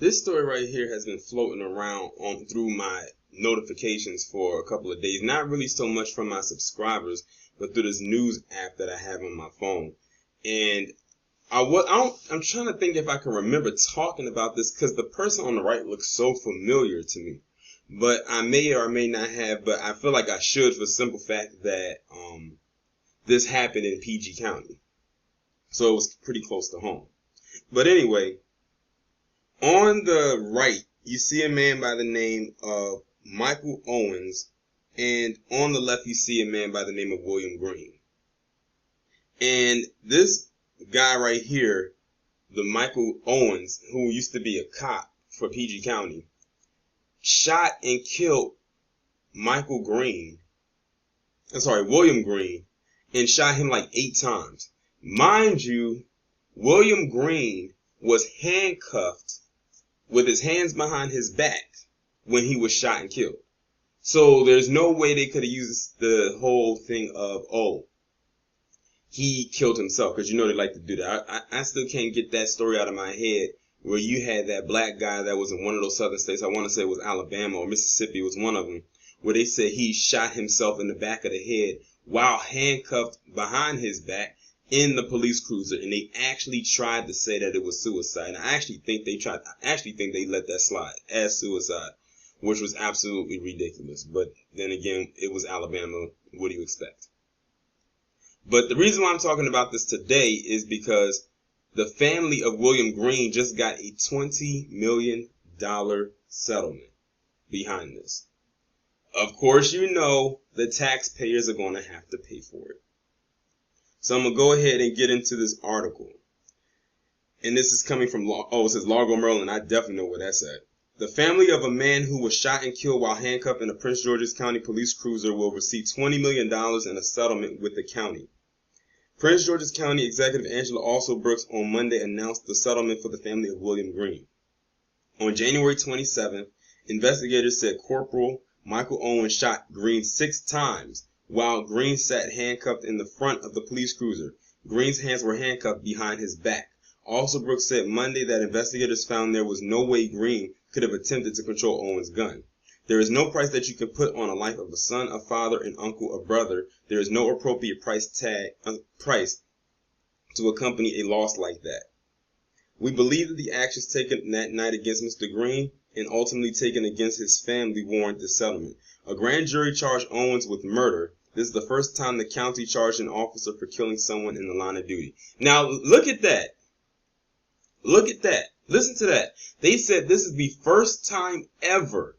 This story right here has been floating around on through my notifications for a couple of days. Not really so much from my subscribers, but through this news app that I have on my phone. And I'm trying to think if I can remember talking about this because the person on the right looks so familiar to me. But I may or may not have, but I feel like I should for the simple fact that this happened in PG County. So it was pretty close to home. But anyway, on the right, you see a man by the name of Michael Owens, and on the left, you see a man by the name of William Green. And this guy right here, the Michael Owens, who used to be a cop for PG County, shot and killed William Green, and shot him like 8 times. Mind you, William Green was handcuffed with his hands behind his back when he was shot and killed. So there's no way they could have used the whole thing of, oh, he killed himself, because you know they like to do that. I still can't get that story out of my head where you had that black guy that was in one of those southern states. I want to say it was Alabama or Mississippi was one of them, where they said he shot himself in the back of the head while handcuffed behind his back in the police cruiser, and they actually tried to say that it was suicide. And I actually think they let that slide as suicide, which was absolutely ridiculous. But then again, it was Alabama. What do you expect? But the reason why I'm talking about this today is because the family of William Green just got a $20 million settlement behind this. Of course, you know the taxpayers are going to have to pay for it. So I'm going to go ahead and get into this article. And this is coming from, it says Largo, Maryland. I definitely know where that's at. The family of a man who was shot and killed while handcuffed in a Prince George's County police cruiser will receive $20 million in a settlement with the county. Prince George's County Executive Angela Also Brooks on Monday announced the settlement for the family of William Green. On January 27th, investigators said Corporal Michael Owens shot Green 6 times while Green sat handcuffed in the front of the police cruiser. Green's hands were handcuffed behind his back. Also, Brooks said Monday that investigators found there was no way Green could have attempted to control Owens' gun. There is no price that you can put on a life of a son, a father, an uncle, a brother. There is no appropriate price to accompany a loss like that. We believe that the actions taken that night against Mr. Green and ultimately taken against his family warrant the settlement. A grand jury charged Owens with murder. This is the first time the county charged an officer for killing someone in the line of duty. Now, look at that. Look at that. Listen to that. They said this is the first time ever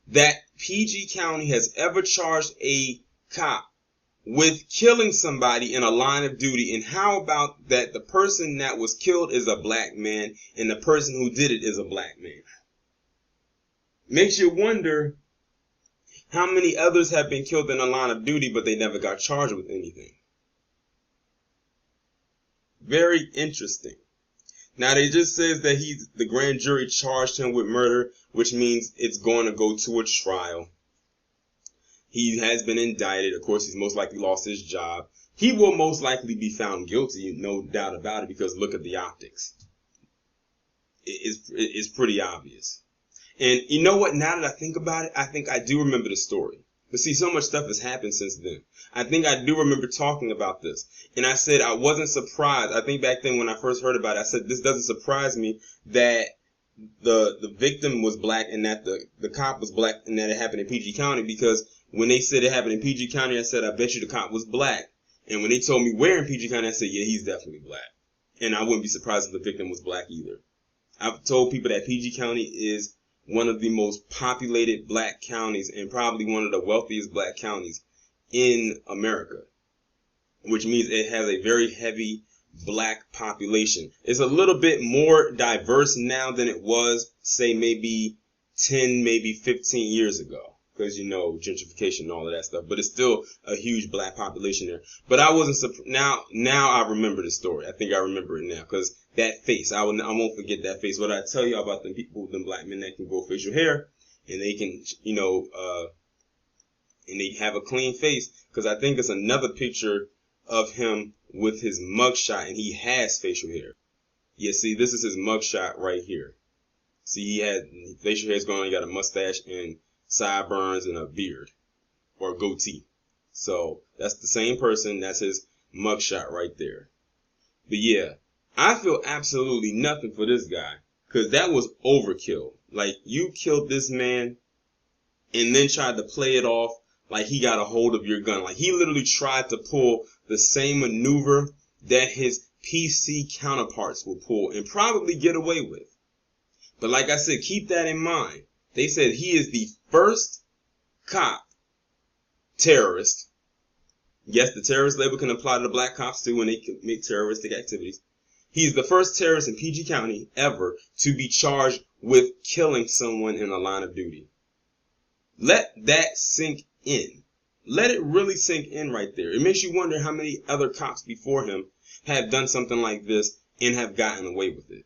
that PG County has ever charged a cop with killing somebody in a line of duty. And how about that the person that was killed is a black man and the person who did it is a black man? Makes you wonder how many others have been killed in a line of duty, but they never got charged with anything. Very interesting. Now, they just says that the grand jury charged him with murder, which means it's going to go to a trial. He has been indicted. Of course, he's most likely lost his job. He will most likely be found guilty, no doubt about it, because look at the optics. It's pretty obvious. And you know what? Now that I think about it, I think I do remember the story. But see, so much stuff has happened since then. I think I do remember talking about this. And I said I wasn't surprised. I think back then when I first heard about it, I said this doesn't surprise me that the victim was black and that the cop was black and that it happened in PG County, because when they said it happened in PG County, I said, I bet you the cop was black. And when they told me where in PG County, I said, yeah, he's definitely black. And I wouldn't be surprised if the victim was black either. I've told people that PG County is one of the most populated black counties and probably one of the wealthiest black counties in America, which means it has a very heavy black population. It's a little bit more diverse now than it was, say, maybe 10, maybe 15 years ago, because, you know, gentrification and all of that stuff. But it's still a huge black population there. But I wasn't surprised. Now I remember the story. I think I remember it now, because that face, I won't forget that face. What I tell you about them people, them black men that can grow facial hair, and they can, you know, and they have a clean face, because I think it's another picture of him with his mugshot, and he has facial hair. Yeah, see, this is his mugshot right here. See, he had facial hair's going on. He got a mustache and sideburns and a beard or goatee. So that's the same person. That's his mugshot right there. But yeah, I feel absolutely nothing for this guy because that was overkill. Like, you killed this man and then tried to play it off like he got a hold of your gun. Like, he literally tried to pull the same maneuver that his PC counterparts will pull and probably get away with. But like I said, keep that in mind. They said he is the first cop terrorist. Yes, the terrorist label can apply to the black cops too when they commit terroristic activities. He's the first terrorist in PG County ever to be charged with killing someone in the line of duty. Let that sink in. Let it really sink in right there. It makes you wonder how many other cops before him have done something like this and have gotten away with it.